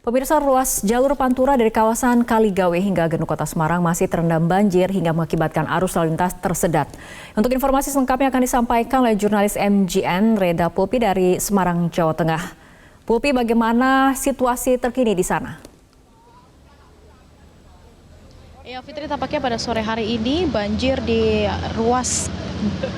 Pemirsa, ruas jalur Pantura dari kawasan Kaligawe hingga Genuk Kota Semarang masih terendam banjir hingga mengakibatkan arus lalu lintas tersedat. Untuk informasi selengkapnya akan disampaikan oleh jurnalis MGN Reda Pulpi dari Semarang, Jawa Tengah. Pulpi, bagaimana situasi terkini di sana? Ya, Fitri, tampaknya pada sore hari ini banjir di ruas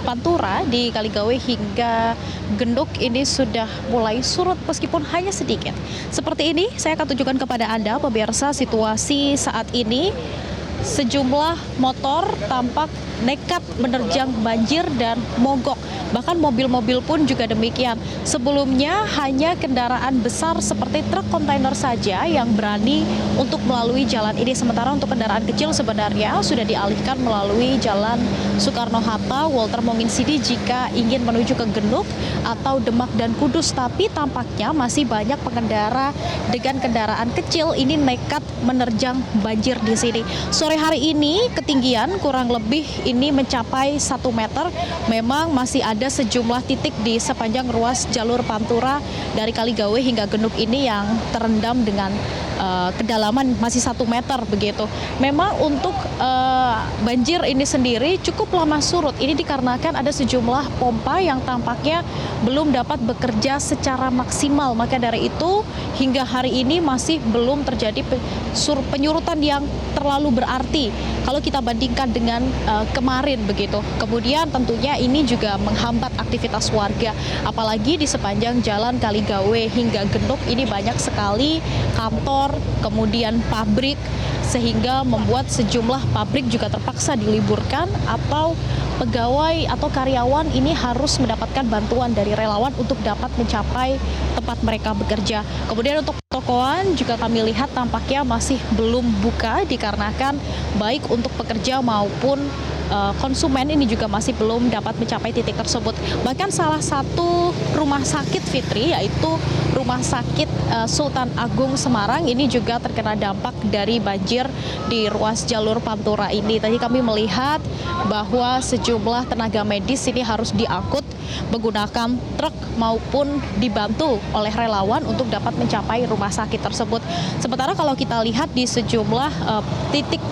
Pantura di Kaligawe hingga Genuk ini sudah mulai surut meskipun hanya sedikit. Seperti ini saya akan tunjukkan kepada Anda pemirsa situasi saat ini. Sejumlah motor tampak nekat menerjang banjir dan mogok. Bahkan mobil-mobil pun juga demikian. Sebelumnya hanya kendaraan besar seperti truk kontainer saja yang berani untuk melalui jalan ini. Sementara untuk kendaraan kecil sebenarnya sudah dialihkan melalui jalan Soekarno-Hatta, Walter Monginsidi jika ingin menuju ke Genuk atau Demak dan Kudus. Tapi tampaknya masih banyak pengendara dengan kendaraan kecil ini nekat menerjang banjir di sini. Sore hari ini ketinggian kurang lebih ini mencapai 1 meter. Memang masih ada sejumlah titik di sepanjang ruas jalur Pantura dari Kaligawe hingga Genuk ini yang terendam dengan kedalaman masih 1 meter begitu. Memang untuk banjir ini sendiri cukup lama surut. Ini dikarenakan ada sejumlah pompa yang tampaknya belum dapat bekerja secara maksimal. Maka dari itu hingga hari ini masih belum terjadi penyurutan yang terlalu berarti kalau kita bandingkan dengan kemarin begitu. Kemudian tentunya ini juga menghambat aktivitas warga, apalagi di sepanjang jalan Kaligawe hingga Genuk ini banyak sekali kantor, kemudian pabrik, sehingga membuat sejumlah pabrik juga terpaksa diliburkan atau pegawai atau karyawan ini harus mendapatkan bantuan dari relawan untuk dapat mencapai tempat mereka bekerja. Kemudian untuk pertokoan juga kami lihat tampaknya masih belum buka dikarenakan baik untuk pekerja maupun konsumen ini juga masih belum dapat mencapai titik tersebut. Bahkan salah satu rumah sakit, Fitri, yaitu Rumah Sakit Sultan Agung Semarang ini juga terkena dampak dari banjir di ruas jalur Pantura ini. Tadi kami melihat bahwa sejumlah tenaga medis ini harus diangkut menggunakan truk maupun dibantu oleh relawan untuk dapat mencapai rumah sakit tersebut. Sementara kalau kita lihat di sejumlah titik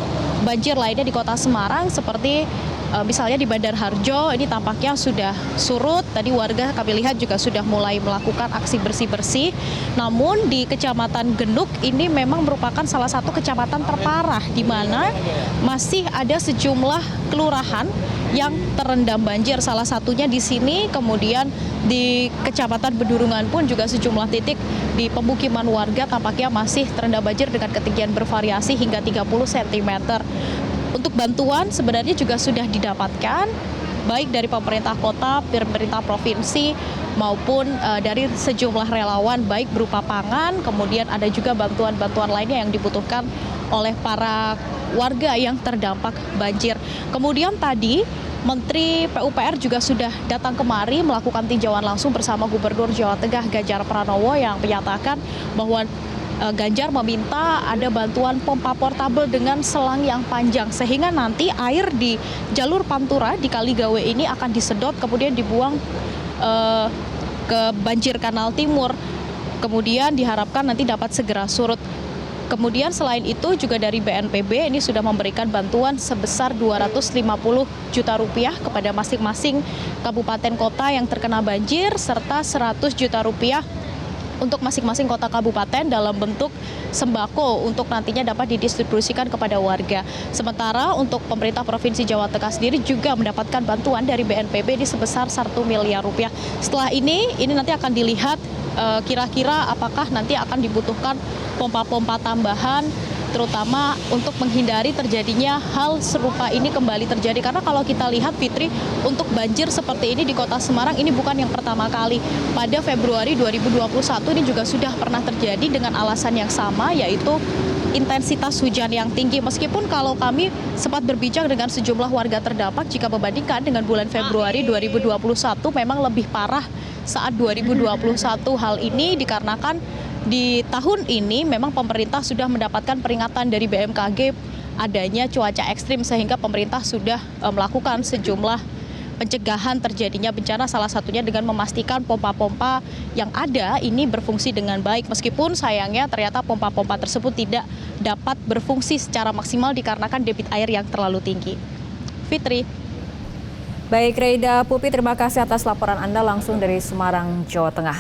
banjir lainnya di kota Semarang seperti misalnya di Bandar Harjo ini tampaknya sudah surut. Tadi warga kami lihat juga sudah mulai melakukan aksi bersih-bersih. Namun di Kecamatan Genuk ini memang merupakan salah satu kecamatan terparah di mana masih ada sejumlah kelurahan yang terendam banjir. Salah satunya di sini, kemudian di Kecamatan Bedurungan pun juga sejumlah titik di pemukiman warga tampaknya masih terendam banjir dengan ketinggian bervariasi hingga 30 cm. Untuk bantuan sebenarnya juga sudah didapatkan baik dari pemerintah kota, pemerintah provinsi maupun dari sejumlah relawan baik berupa pangan, kemudian ada juga bantuan-bantuan lainnya yang dibutuhkan oleh para warga yang terdampak banjir. Kemudian tadi Menteri PUPR juga sudah datang kemari melakukan tinjauan langsung bersama Gubernur Jawa Tengah Ganjar Pranowo yang menyatakan bahwa Ganjar meminta ada bantuan pompa portabel dengan selang yang panjang sehingga nanti air di jalur Pantura di Kaligawe ini akan disedot kemudian dibuang ke banjir Kanal Timur. Kemudian diharapkan nanti dapat segera surut. Kemudian selain itu juga dari BNPB ini sudah memberikan bantuan sebesar 250 juta rupiah kepada masing-masing kabupaten kota yang terkena banjir serta 100 juta rupiah untuk masing-masing kota kabupaten dalam bentuk sembako untuk nantinya dapat didistribusikan kepada warga. Sementara untuk pemerintah Provinsi Jawa Tengah sendiri juga mendapatkan bantuan dari BNPB di sebesar 1 miliar rupiah. Setelah ini nanti akan dilihat kira-kira apakah nanti akan dibutuhkan pompa-pompa tambahan terutama untuk menghindari terjadinya hal serupa ini kembali terjadi. Karena kalau kita lihat, Fitri, untuk banjir seperti ini di kota Semarang ini bukan yang pertama kali. Pada Februari 2021 ini juga sudah pernah terjadi dengan alasan yang sama, yaitu intensitas hujan yang tinggi. Meskipun kalau kami sempat berbincang dengan sejumlah warga terdampak, jika membandingkan dengan bulan Februari 2021 memang lebih parah saat 2021. Hal ini dikarenakan di tahun ini memang pemerintah sudah mendapatkan peringatan dari BMKG adanya cuaca ekstrim sehingga pemerintah sudah melakukan sejumlah pencegahan terjadinya bencana, salah satunya dengan memastikan pompa-pompa yang ada ini berfungsi dengan baik, meskipun sayangnya ternyata pompa-pompa tersebut tidak dapat berfungsi secara maksimal dikarenakan debit air yang terlalu tinggi. Fitri. Baik, Reda Pupi, terima kasih atas laporan Anda langsung dari Semarang, Jawa Tengah.